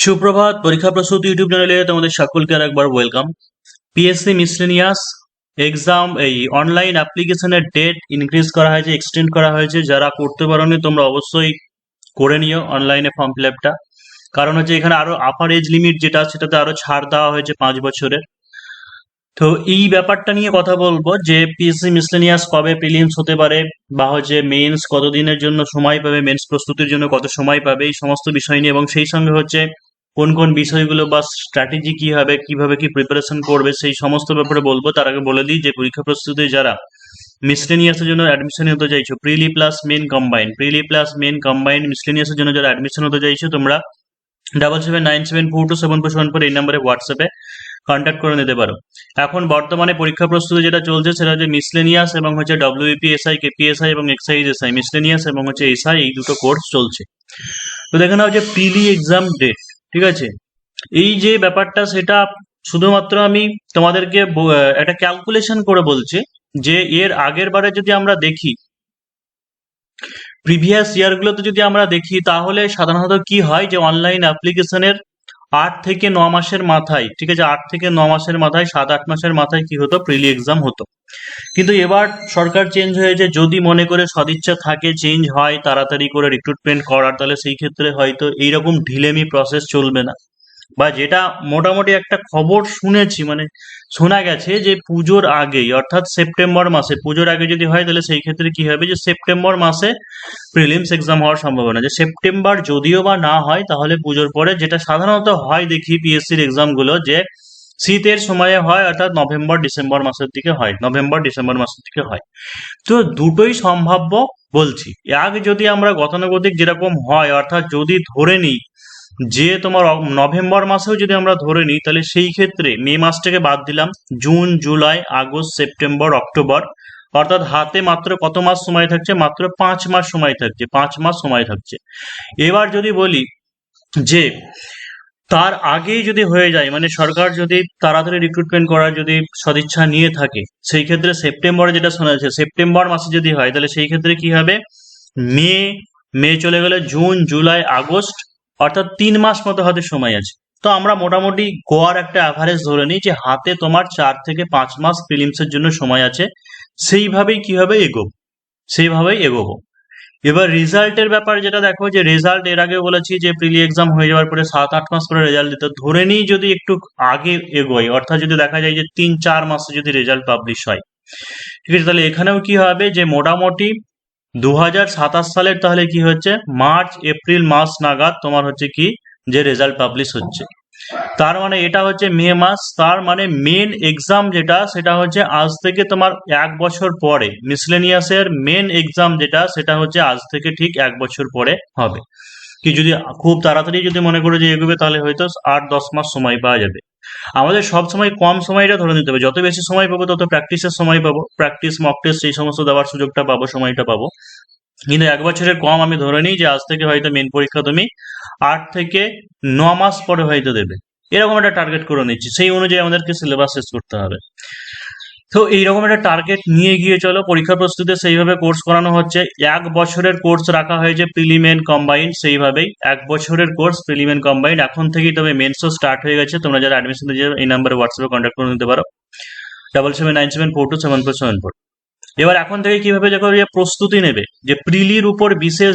সুপ্রভাত। পরীক্ষা প্রস্তুতি ইউটিউব চ্যানেলে তোমাদের সকলকে আরেকবার ওয়েলকাম। পিএসসি মিসলেনিয়াস এক্সাম এই অনলাইন অ্যাপ্লিকেশনের ডেট ইনক্রিজ করা হয়েছে, এক্সটেন্ড করা হয়েছে। যারা করতে পারোনি তোমরা অবশ্যই করে নিও অনলাইনে ফর্ম ফিল আপটা। কারণ হচ্ছে এখানে আরো আপার এজ লিমিট যেটা সেটাতে আরো ছাড় দেওয়া হয়েছে 5 বছরের। তো এই ব্যাপারটা নিয়ে কথা বলবো যে পিএসসি মিসলেনিয়াস কবে প্রিলিমস হতে পারে, বা হচ্ছে মেন্স কতদিনের জন্য সময় পাবে, মেন্স প্রস্তুতির জন্য কত সময় পাবে, এই সমস্ত বিষয় নিয়ে, এবং সেই সঙ্গে হচ্ছে কোন কোন বিষয়গুলো বা স্ট্র্যাটেজি কি হবে, কিভাবে কি প্রিপারেশন করবে, সেই সমস্ত ব্যাপারে বলবো। তার আগে বলে দিই যে পরীক্ষা প্রস্তুতি যারা মিসলেনিয়াসের জন্য অ্যাডমিশন হতে চাইছো, প্রিলি প্লাস মেন কম্বাইন্ড মিসলেনিয়াসের জন্য যারা অ্যাডমিশন হতে চাইছো, তোমরা 7797427474 এই নম্বরে হোয়াটসঅ্যাপে কন্ট্যাক্ট করে নিতে পারো। এখন বর্তমানে পরীক্ষা প্রস্তুতি যেটা চলছে সেটা হচ্ছে মিসলেনিয়াস এবং হচ্ছে ডব্লিউপিএসআই, কেপিএসআই এবং এক্সাইজ এসআই, মিসলেনিয়াস এবং হচ্ছে এসআই, এই দুটো কোর্স চলছে। তো দেখে নাও যে প্রিলি এক্সাম ডেট, ঠিক আছে। এই যে ব্যাপারটা সেটা শুধুমাত্র আমি তোমাদেরকে একটা ক্যালকুলেশন করে বলছি যে এর আগের বারে যদি আমরা দেখি, প্রিভিয়াস ইয়ারগুলোতে যদি আমরা দেখি, তাহলে সাধারণত কি হয় যে অনলাইন অ্যাপ্লিকেশনের 8 থেকে 9 মাসের মাথায়, ঠিক আছে, 8 থেকে 9 মাসের মাথায়, 7-8 মাসের মাথায় কি হতো, প্রিলি এক্সাম হতো। কিন্তু এবার সরকার চেঞ্জ হয়েছে, যদি মনে করে সদিচ্ছা থাকে চেঞ্জ হয় তাড়াতাড়ি করে রিক্রুটমেন্ট করার, তাহলে সেই ক্ষেত্রে হয়তো এইরকম ঢিলেমি প্রসেস চলবে না। বা যেটা মোটামুটি একটা খবর শুনেছি, মানে শোনা গেছে যে পুজোর আগেই, অর্থাৎ সেপ্টেম্বর মাসে, পুজোর আগে যদি হয় তাহলে সেই ক্ষেত্রে কি হবে যে সেপ্টেম্বর মাসে প্রিলিমস এক্সাম হওয়ার সম্ভাবনা। যে সেপ্টেম্বর যদিও বা না হয় তাহলে পুজোর পরে, যেটা সাধারণত হয় দেখি পিএসসির এক্সাম গুলো, যে শীতের সময়ে হয়, অর্থাৎ নভেম্বর-ডিসেম্বর মাসের দিকে হয়, নভেম্বর-ডিসেম্বর মাসের দিকে হয়। তো দুটোই সম্ভাব্য বলছি। আগে যদি আমরা গতানুগতিক যেরকম হয়, অর্থাৎ যদি ধরে নিই যে তোমার নভেম্বর মাসেও যদি আমরা ধরে নিই, তাহলে সেই ক্ষেত্রে মে মাসটাকে বাদ দিলাম, June, July, August, September, October, অর্থাৎ হাতে মাত্র কত মাস সময় থাকছে, মাত্র 5 মাস সময় থাকছে, 5 মাস সময় থাকছে। এবার যদি বলি যে তার আগেই যদি হয়ে যায়, মানে সরকার যদি তাড়াতাড়ি রিক্রুটমেন্ট করার যদি সদিচ্ছা নিয়ে থাকে, সেই ক্ষেত্রে সেপ্টেম্বরে যেটা শোনা যাচ্ছে, সেপ্টেম্বর মাসে যদি হয় তাহলে সেই ক্ষেত্রে কি হবে, মে মে চলে গেলে জুন, জুলাই, আগস্ট, অর্থাৎ 3 মাস মতো হাতে সময় আছে। তো আমরা মোটামুটি গোয়ার একটা অ্যাভারেজ ধরে নিই যে হাতে তোমার 4 থেকে 5 মাস প্রিলিমসের জন্য সময় আছে। সেইভাবেই কি হবে, সেইভাবেই এগোবো। এবার রেজাল্টের ব্যাপার যেটা দেখো, যে রেজাল্ট এর আগে বলেছি যে প্রিলি এক্সাম হয়ে যাওয়ার পরে 7-8 মাস পরে রেজাল্ট দিতে, ধরে নিই যদি একটু আগে এগোয়, অর্থাৎ যদি দেখা যায় যে 3-4 মাসে যদি রেজাল্ট পাবলিশ হয়, ঠিক আছে, তাহলে এখানেও কি হবে যে মোটামুটি 2027 সালের তাহলে কি হচ্ছে, মার্চ এপ্রিল মাস নাগাদ তোমার হচ্ছে কি যে রেজাল্ট পাবলিশ হচ্ছে। তার মানে এটা হচ্ছে মে মাস, তার মানে মেন এক্সাম যেটা সেটা হচ্ছে আজ থেকে তোমার 1 বছর পরে, মিসলেনিয়াসের মেন এক্সাম যেটা সেটা হচ্ছে আজ থেকে ঠিক 1 বছর পরে হবে। কি যদি খুব তাড়াতাড়ি যদি মনে করে যে এগোবে, তাহলে হয়তো 8-10 মাস সময় পাওয়া যাবে। আমাদের সব সময় কম সময়টা ধরে নিতে হবে, যত বেশি সময় পাবো তত প্র্যাকটিসের সময় পাবো, প্র্যাকটিস, মক টেস্ট, এই সমস্ত দেওয়ার সুযোগটা পাবো, সময়টা পাবো। কিন্তু 1 বছরের কম আমি ধরে নিই যে আজ থেকে হয়তো মেন পরীক্ষা তুমি 8 থেকে 9 মাস পরে হয়তো দেবে, এরকম একটা টার্গেট করে নিচ্ছি। সেই অনুযায়ী আমাদেরকে সিলেবাস শেষ করতে হবে। তো এইরকম একটা টার্গেট নিয়ে গিয়ে চলো পরীক্ষা প্রস্তুতি সেইভাবে কোর্স করানো হচ্ছে। 1 বছরের কোর্স রাখা হয়েছে প্রিলিমেন কম্বাইন্ড, সেইভাবেই 1 বছরের কোর্স প্রিলিমেন কম্বাইন্ড এখন থেকেই। তবে মেন্সও স্টার্ট হয়ে গেছে, তোমরা যারা অ্যাডমিশন দিয়েছো এই নাম্বারে হোয়াটসঅ্যাপে কন্ট্যাক্ট করে নিতে পারো, 7797427474। এবার এখন থেকে কিভাবে দেখো যে প্রস্তুতি নেবে, যে প্রিলির উপর বিশেষ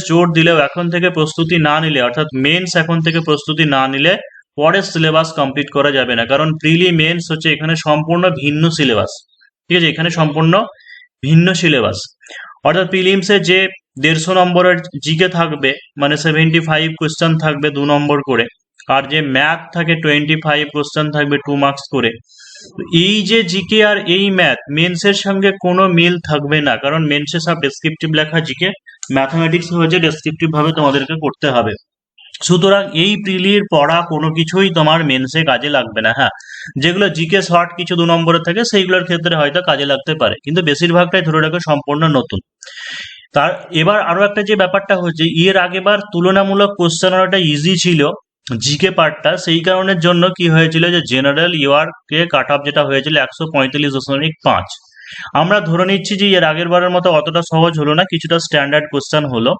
জোর দিলেও এখন থেকে প্রস্তুতি না নিলে, অর্থাৎ মেন্স এখন থেকে প্রস্তুতি না নিলে পরের সিলেবাস কমপ্লিট করা যাবে না। কারণ প্রিলি মেন্স হচ্ছে এখানে সম্পূর্ণ ভিন্ন সিলেবাস, ঠিক আছে, এখানে সম্পূর্ণ ভিন্ন সিলেবাস। অর্থাৎ প্রিলিমসে যে 150 নম্বরের জিকে থাকবে, মানে 75 কোয়েশ্চেন থাকবে 2 নম্বর করে, আর যে ম্যাথ থাকে 25 কোয়েশ্চেন থাকবে 2 মার্কস করে। এই যে জিকে আর এই ম্যাথ মেন্সের সঙ্গে কোনো মিল থাকবে না, কারণ মেন্সে সব ডেসক্রিপটিভ লেখা, জিকে ম্যাথামেটিক্স হয়েছে ডেসক্রিপটিভ ভাবে তোমাদেরকে করতে হবে। সুতরাং এই প্রিলির পড়া কোনো কিছুই তোমার মেন্সে কাজে লাগবে না। হ্যাঁ, যেগুলো জিকে শর্ট কিছু 2 নম্বরের থাকে সেইগুলোর ক্ষেত্রে হয়তো কাজে লাগতে পারে, কিন্তু বেশিরভাগটাই ধরে রাখো সম্পূর্ণ নতুন। তার এবার আরো একটা যে ব্যাপারটা হচ্ছে, এর আগেবার তুলনামূলক কোশ্চেন আনাটা ইজি ছিল জিকে পার্টটা, সেই কারণের জন্য কি হয়েছিল যে জেনারেল ইউআর কে কাট অফ যেটা হয়েছিল 145.5। আমরা ধরে নিচ্ছি যে এর আগের বারের মতো অতটা সহজ হলো না, কিছুটা স্ট্যান্ডার্ড কোশ্চেন হলো।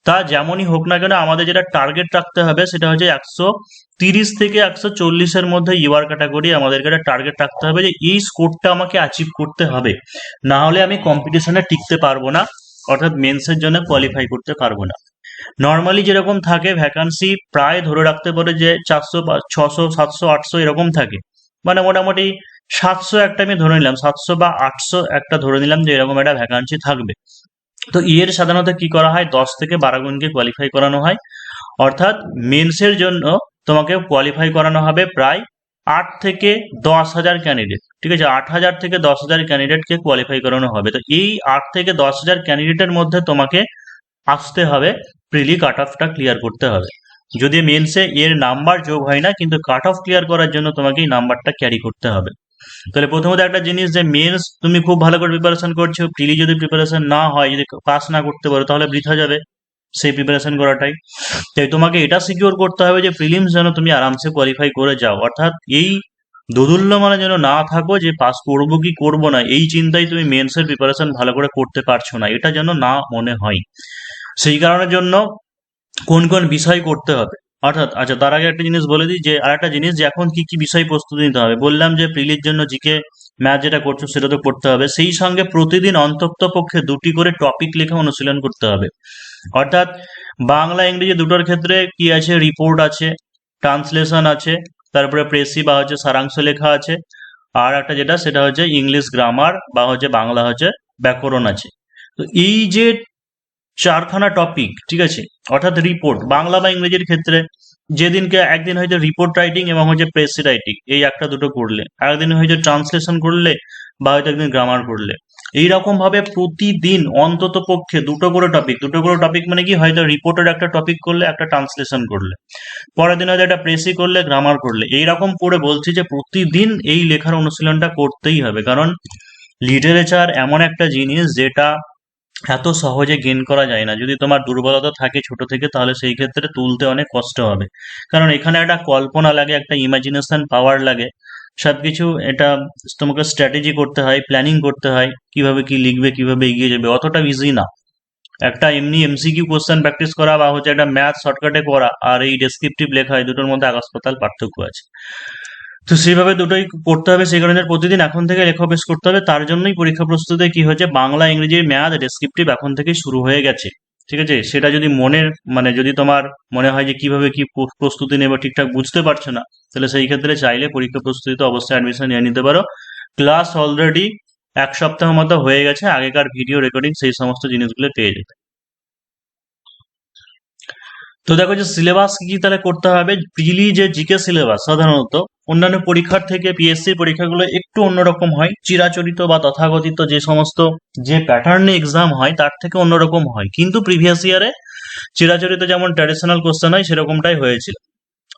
তা যেমনই হোক না কেন আমাদের যেটা টার্গেট রাখতে হবে সেটা হচ্ছে 130 থেকে 140-এর মধ্যে ইউআর ক্যাটাগরি আমাদেরকে একটা টার্গেট রাখতে হবে যে এই স্কোরটা আমাকে অ্যাচিভ করতে হবে, না হলে আমি কম্পিটিশনে টিকতে পারবো না, অর্থাৎ মেন্সের জন্য কোয়ালিফাই করতে পারবো না। নর্মালি যেরকম থাকে ভ্যাকান্সি প্রায় ধরে রাখতে পারে যে 400 600 700 800 এরকম থাকে, মানে মোটামুটি 700 একটা আমি ধরে নিলাম, 700 বা 800 একটা ধরে নিলাম যে এরকম একটা ভ্যাকান্সি থাকবে। তো এর সাধারণত কি করা হয়, 10 থেকে 12 গুণকে কোয়ালিফাই করানো হয়, অর্থাৎ মেন্সের জন্য তোমাকে কোয়ালিফাই করানো হবে প্রায় 8 থেকে 10 হাজার ক্যান্ডিডেট, ঠিক আছে, 8,000 থেকে 10,000 ক্যান্ডিডেটকে কোয়ালিফাই করানো হবে। তো এই 8 থেকে 10,000 ক্যান্ডিডেটের মধ্যে তোমাকে আসতে হবে, প্রিলি কাট অফটা ক্লিয়ার করতে হবে। যদি মেন্সে এর নাম্বার যোগ হয় না, কিন্তু কাট অফ ক্লিয়ার করার জন্য তোমাকে এই নাম্বারটা ক্যারি করতে হবে। তাহলে প্রথমত একটা জিনিস যে মেন্স তুমি খুব ভালো করে প্রিপারেশন করছো, প্রিলি যদি প্রিপারেশন না হয়, যদি পাস না করতে পারো তাহলে বৃথা যাবে সেই প্রিপারেশন করাটাই। তাই তোমাকে এটা সিকিউর করতে হবে যে প্রিলিমস যেন তুমি আরামসে কোয়ালিফাই করে যাও, অর্থাৎ এই দোদুল্য মানে যেন না থাকো যে পাস করবো কি করবো না, এই চিন্তায় তুমি মেন্সের প্রিপারেশন ভালো করে করতে পারছো না, এটা যেন না মনে হয়। সেই কারণের জন্য কোন কোন বিষয় করতে হবে, অর্থাৎ আচ্ছা তার আগে একটা জিনিস বলে দিই যে আর একটা জিনিস যে এখন কি কি বিষয় প্রস্তুতি নিতে হবে। বললাম যে প্রিলির জন্য জিকে ম্যাথ যেটা করছো সেটা তো করতে হবে, সেই সঙ্গে প্রতিদিন অন্তত পক্ষে 2টি করে টপিক লেখা অনুশীলন করতে হবে। অর্থাৎ বাংলা ইংরেজি দুটোর ক্ষেত্রে কি আছে, রিপোর্ট আছে, ট্রান্সলেশন আছে, তারপরে প্রেসি বা হচ্ছে সারাংশ লেখা আছে, আর একটা যেটা সেটা হচ্ছে ইংলিশ গ্রামার বা হচ্ছে বাংলা হচ্ছে ব্যাকরণ আছে। তো এই যে 4খানা টপিক, ঠিক আছে, অর্থাৎ রিপোর্ট বাংলা বা ইংরেজির ক্ষেত্রে যেদিনকে একদিন হয়তো রিপোর্ট রাইটিং এবং হচ্ছে প্রেস রাইটিং এই একটা দুটো করলে, একদিন হয়তো ট্রান্সলেশন করলে, বা হয়তো একদিন গ্রামার করলে, এইরকম ভাবে প্রতিদিন অন্তত পক্ষে দুটো করে টপিক মানে কি, হয়তো রিপোর্টের একটা টপিক করলে, একটা ট্রান্সলেশন করলে, পরের দিন হয়তো একটা প্রেসি করলে, গ্রামার করলে, এইরকম করে বলছি যে প্রতিদিন এই লেখার অনুশীলনটা করতেই হবে। কারণ লিটারেচার এমন একটা জিনিস যেটা এত সহজে গেইন করা যায় না। যদি তোমার দুর্বলতা থাকে ছোট থেকে তাহলে সেই ক্ষেত্রে তুলতে অনেক কষ্ট হবে, কারণ এখানে একটা কল্পনা লাগে, একটা ইমাজিনেশন পাওয়ার লাগে, সবকিছু এটা তোমাকে স্ট্র্যাটেজি করতে হয়, প্ল্যানিং করতে হয়, কিভাবে কি লিখবে, কিভাবে এগিয়ে যাবে, অতটা ইজি না। একটা এমনি এমসিকিউ কোশ্চেন প্র্যাকটিস করা বা হচ্ছে একটা ম্যাথ শর্টকাটে করা আর এই ডেসক্রিপটিভ লেখা, এই দুটোর মধ্যে আকাশ পাতাল পার্থক্য আছে। তো সেইভাবে দুটোই করতে হবে, সেই কারণে প্রতিদিন এখন থেকে লেখাঅভ্যাস করতে হবে। তার জন্যই পরীক্ষা প্রস্তুতি কি হয়েছে, বাংলা ইংরেজি ম্যাথ ডেসক্রিপটিভ এখন থেকেই শুরু হয়ে গেছে, ঠিক আছে। সেটা যদি মানে যদি তোমার মনে হয় যে কিভাবে কি প্রস্তুতি নেবে ঠিকঠাক বুঝতে পারছো না, তাহলে সেই ক্ষেত্রে চাইলে পরীক্ষা প্রস্তুতিতে অবশ্যই অ্যাডমিশন নিয়ে নিতে পারো। ক্লাস অলরেডি 1 সপ্তাহ মতো হয়ে গেছে, আগেকার ভিডিও রেকর্ডিং সেই সমস্ত জিনিসগুলো পেয়ে যেতে। তো দেখো যে সিলেবাস কি কি তাহলে করতে হবে। প্রিলি যে জিকে সিলেবাস সাধারণত অন্যান্য পরীক্ষার থেকে পিএসসির পরীক্ষাগুলো একটু অন্যরকম হয়, চিরাচরিত বা তথাকথিত যে সমস্ত যে প্যাটার্নে এক্সাম হয় তার থেকে অন্যরকম হয়, কিন্তু প্রিভিয়াস ইয়ারে চিরাচরিত যেমন ট্র্যাডিশনাল কোশ্চেন হয় সেরকমটাই হয়েছিল।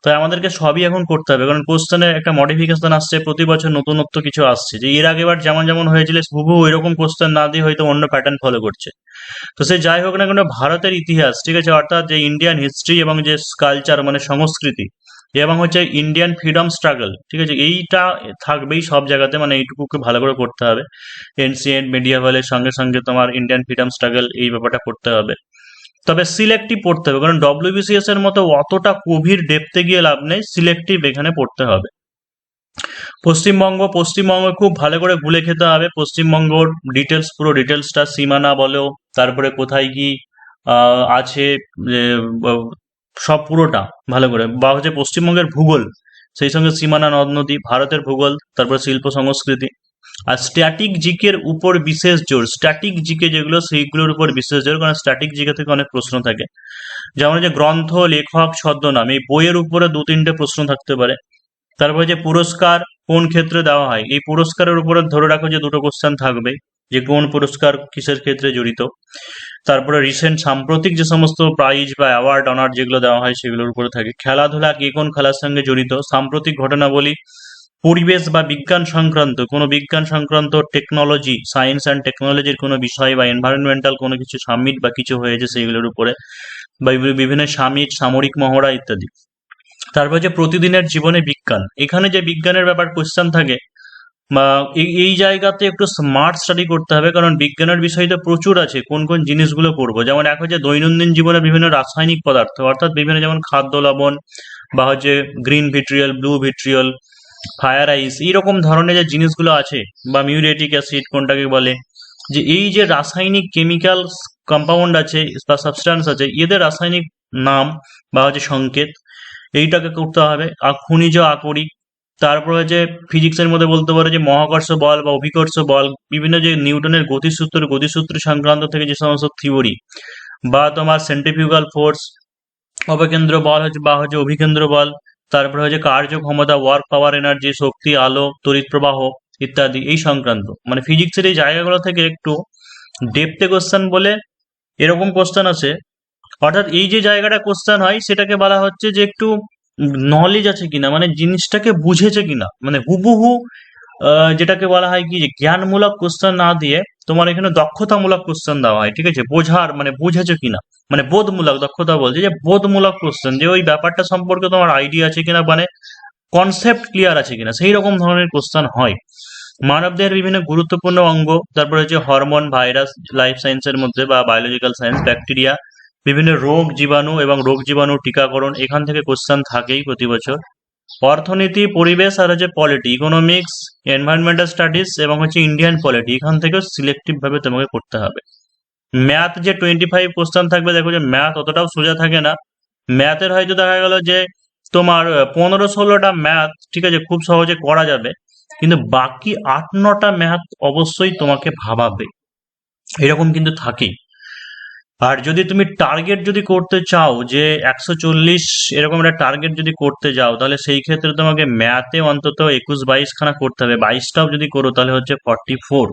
তাই আমাদেরকে সবই এখন করতে হবে, কারণ কোশ্চেনের একটা মডিফিকেশন আসছে, প্রতি বছর নতুনত্ব কিছু আসছে, যে এর আগেবার যেমন যেমন হয়েছিল হুবহু ওইরকম কোশ্চেন না দিয়ে হয়তো অন্য প্যাটার্ন ফলো করছে। তো সে যাই হোক না কেন ভারতের ইতিহাস, ঠিক আছে, অর্থাৎ যে ইন্ডিয়ান হিস্ট্রি এবং যে কালচার মানে সংস্কৃতি এবং হচ্ছে ইন্ডিয়ান ফ্রিডম স্ট্রাগল, ঠিক আছে, এইটা থাকবেই সব জায়গাতে, মানে এইটুকুকে ভালো করে করতে হবে। এনসিয়েন্ট মিডিয়াভালের সঙ্গে সঙ্গে তোমার ইন্ডিয়ান ফ্রিডম স্ট্রাগল এই ব্যাপারটা করতে হবে। তবে সিলেক্টিভ পড়তে হবে, কারণ ডব্লিউবিসিএস এর মতো অতটা গভীর ডেপথে গিয়ে লাভ নেই, সিলেক্টিভ এখানে পড়তে হবে। পশ্চিমবঙ্গ খুব ভালো করে গুলে খেতে হবে। পশ্চিমবঙ্গর ডিটেলস, পুরো ডিটেলসটা, সীমানা বলো, তারপরে কোথায় কি আছে, সব পুরোটা ভালো করে, বা হচ্ছে পশ্চিমবঙ্গের ভূগোল, সেই সঙ্গে সীমানা, নদ নদী, ভারতের ভূগোল, তারপরে শিল্প সংস্কৃতি। আর স্ট্যাটিক জিকের উপর বিশেষ জোর, স্ট্যাটিক জিকে যেগুলো সেইগুলোর উপর বিশেষ জোর, কারণ স্ট্যাটিক জিকে থেকে অনেক প্রশ্ন থাকে। যেমন যে গ্রন্থ, লেখক, ছদ্মনাম, এই বইয়ের উপরে 2-3টে প্রশ্ন থাকতে পারে। তারপরে যে পুরস্কার কোন ক্ষেত্রে দেওয়া হয়, এই পুরস্কারের উপরে ধরে রাখো যে 2টো কোশ্চেন থাকবে, যে কোন পুরস্কার কিসের ক্ষেত্রে জড়িত। তারপরে রিসেন্ট সাম্প্রতিক যে সমস্ত প্রাইজ বা অ্যাওয়ার্ড অনার যেগুলো দেওয়া হয় সেগুলোর উপরে থাকে। খেলাধুলা, কে কোন খেলার সঙ্গে জড়িত, সাম্প্রতিক ঘটনাবলী, পরিবেশ বা বিজ্ঞান সংক্রান্ত কোনো বিজ্ঞান সংক্রান্ত টেকনোলজি, সায়েন্স অ্যান্ড টেকনোলজির কোনো বিষয়, বা এনভায়রনমেন্টাল কোনো কিছু সামিট বা কিছু হয়েছে সেইগুলোর উপরে, বা বিভিন্ন সামিট, সামরিক মহড়া ইত্যাদি। তারপর যে প্রতিদিনের জীবনে বিজ্ঞান, এখানে যে বিজ্ঞানের ব্যাপার কোশ্চেন থাকে, এই জায়গাতে একটু স্মার্ট স্টাডি করতে হবে, কারণ বিজ্ঞানের বিষয় তো প্রচুর আছে। কোন কোন জিনিসগুলো পড়বো, যেমন এক হচ্ছে দৈনন্দিন জীবনে বিভিন্ন রাসায়নিক পদার্থ, অর্থাৎ বিভিন্ন যেমন খাদ্য লবণ বা হচ্ছে green vitriol, blue vitriol, fire ice, এইরকম ধরনের যে জিনিসগুলো আছে, বা মিউরেটিক অ্যাসিড কোনটাকে বলে, যে এই যে রাসায়নিক কেমিক্যাল কম্পাউন্ড আছে বা সাবস্ট্যান্স আছে, এদের রাসায়নিক নাম বা হচ্ছে সংকেত, এইটাকে করতে হবে। আর খনিজ আকরিক, তারপরে যে ফিজিক্সের মধ্যে বলতে পারো যে মহাকর্ষ বল বা অভিকর্ষ বল, বিভিন্ন যে নিউটনের গতিসূত্র সংক্রান্ত থেকে যে সমস্ত থিওরি, বা তোমার সেন্ট্রিফিউগাল ফোর্স, অবকেন্দ্র বল হচ্ছে বা হচ্ছে অভিকেন্দ্র বল, তারপরে হচ্ছে কার্য ক্ষমতা, ওয়ার্ক পাওয়ার, এনার্জি, শক্তি, আলো, তড়িৎ প্রবাহ ইত্যাদি, এই সংক্রান্ত মানে ফিজিক্সের এই জায়গাগুলো থেকে একটু ডেপথে কোশ্চেন বলে এরকম কোশ্চেন আছে। অর্থাৎ এই যে জায়গাটা কোশ্চেন হয় সেটাকে বলা হচ্ছে যে একটু নলেজ আছে কিনা, মানে জিনিসটাকে বুঝেছে কিনা, মানে হুবহু যেটাকে বলা হয় কি, যে জ্ঞানমূলক কোশ্চেন না দিয়ে তোমার এখানে দক্ষতামূলক কোশ্চেন দেওয়া হয়, ঠিক আছে, বোঝার মানে বুঝেছো কিনা, মানে বোধমূলক, দক্ষতা বলছে যে বোধমূলক কোশ্চেন, যে ওই ব্যাপারটা সম্পর্কে তোমার আইডিয়া আছে কিনা, মানে কনসেপ্ট ক্লিয়ার আছে কিনা, সেই রকম ধরনের কোশ্চেন হয়। মানবদেহের বিভিন্ন গুরুত্বপূর্ণ অঙ্গ, তারপরে হচ্ছে হরমোন, ভাইরাস, লাইফ সায়েন্সের মধ্যে বা বায়োলজিক্যাল সায়েন্স, ব্যাকটেরিয়া, বিভিন্ন রোগ জীবাণু এবং রোগ জীবাণু টিকাকরণ, এখান থেকে কোশ্চেন থাকেই প্রতি বছর। অর্থনীতি, পরিবেশ আর হচ্ছে পলিটি, ইকোনমিক্স, এনভায়রনমেন্টাল স্টাডিজ এবং হচ্ছে ইন্ডিয়ান পলিটি, এখান থেকেও সিলেক্টিভ ভাবে তোমাকে করতে হবে। ম্যাথ যে 25 কোশ্চেন থাকবে, দেখো যে ম্যাথ অতটাও সোজা থাকে না। ম্যাথের হয়তো দেখা গেল যে তোমার 15-16টা ম্যাথ, ঠিক আছে, খুব সহজে করা যাবে, কিন্তু বাকি 8-9টা ম্যাথ অবশ্যই তোমাকে ভাবাবে, এরকম কিন্তু থাকেই। আর যদি তুমি টার্গেট যদি করতে চাও যে 140 এরকম একটা টার্গেট যদি করতে যাও, তাহলে সেই ক্ষেত্রে তোমাকে ম্যাথে অন্তত 21-22 খানা করতে হবে। 22টাও যদি করো তাহলে হচ্ছে 44,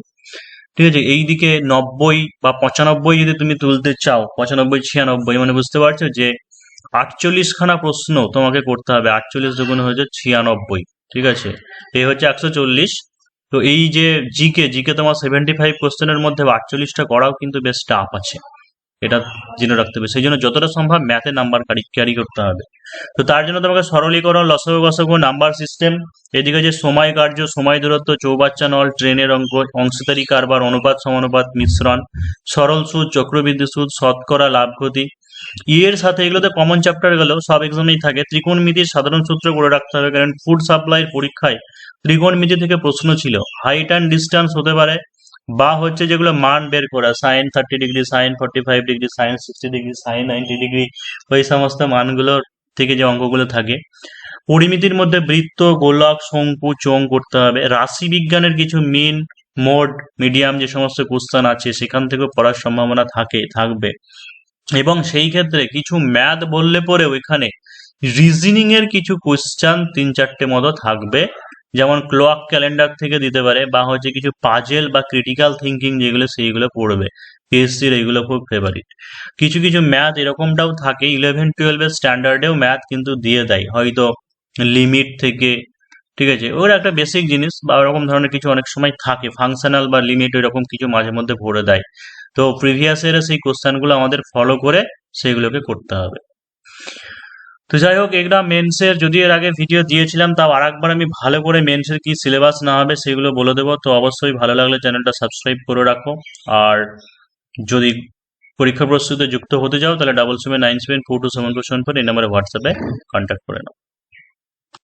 ঠিক আছে। এইদিকে 90 বা 95 যদি তুমি তুলতে চাও, 95-96, মানে বুঝতে পারছো যে 48 খানা প্রশ্ন তোমাকে করতে হবে। 48 দুগুণ হয়েছে 96, ঠিক আছে, এই হচ্ছে 140। তো এই যে জিকে জিকে তোমার 75 কোশ্চেনের মধ্যে 48টা করাও কিন্তু বেশ টাফ আছে, এটা জেনে রাখতে হবে। সেই জন্য যতটা সম্ভব ম্যাথে নাম্বার ক্যারি করতে হবে। তো তার জন্য তোমাকে সরলীকরণ, লসাগু গসাগু, নাম্বার সিস্টেম, এদিকে যে সময় কার্য, সময় দূরত্ব, চৌবাচ্চা নল, ট্রেনের অঙ্ক, অংশীদারি কারবার, অনুপাত সমানুপাত, মিশ্রণ, সরল সুদ, চক্রবৃদ্ধি সুদ, শতকরা, লাভ ক্ষতি, এর সাথে এগুলোতে কমন চ্যাপ্টার গেল সব এক্সামেই থাকে। ত্রিকোণমিতির সাধারণ সূত্র করে রাখতে হবে, কারণ ফুড সাপ্লাইয়ের পরীক্ষায় ত্রিকোণমিতি থেকে প্রশ্ন ছিল। হাইট অ্যান্ড ডিস্টেন্স হতে পারে, বা হচ্ছে যেগুলো মান বের করা, sine 30 degree, sine 45 degree, sine 60 degree, sine 90 degree, ওই সমস্ত মানগুলোর থেকে যে অঙ্কগুলো থাকে। পরিমিতির মধ্যে বৃত্ত, গোলক, শঙ্কু, চোঙ করতে হবে। রাশি বিজ্ঞানের কিছু মিন, মোড, মিডিয়াম যে সমস্ত কোশ্চেন আছে সেখান থেকেও পড়ার সম্ভাবনা থাকবে। এবং সেই ক্ষেত্রে কিছু ম্যাথ বললে পরেও এখানে রিজনিং এর কিছু কোশ্চেন 3-4টে মতো থাকবে, যেমন ক্লক ক্যালেন্ডার থেকে দিতে পারে, বা হচ্ছে কিছু পাজেল বা ক্রিটিক্যাল থিঙ্কিং যেগুলো সেইগুলো পড়বে। পিএসসির এইগুলো খুব ফেভারিট। কিছু কিছু ম্যাথ এরকমটাও থাকে, 11-12 স্ট্যান্ডার্ডেও ম্যাথ কিন্তু দিয়ে দেয়, হয়তো লিমিট থেকে, ঠিক আছে, ওর একটা বেসিক জিনিস বা ওরকম ধরনের কিছু অনেক সময় থাকে, ফাংশনাল বা লিমিট এরকম কিছু মাঝে মধ্যে ভরে দেয়। তো প্রিভিয়াস ইয়ারে সেই কোশ্চেনগুলো আমাদের ফলো করে সেইগুলোকে করতে হবে। তো যাই হোক, এগুলা মেন্সের যদি এর আগে ভিডিও দিয়েছিলাম, তাও আরেকবার আমি ভালো করে মেন্সের কি সিলেবাস না হবে সেগুলো বলে দেবো। তো অবশ্যই ভালো লাগলে চ্যানেলটা সাবস্ক্রাইব করে রাখো। আর যদি পরীক্ষা প্রস্তুতিতে যুক্ত হতে চাও তাহলে 7797427474 এই নাম্বারে হোয়াটসঅ্যাপে কন্ট্যাক্ট করে নাও।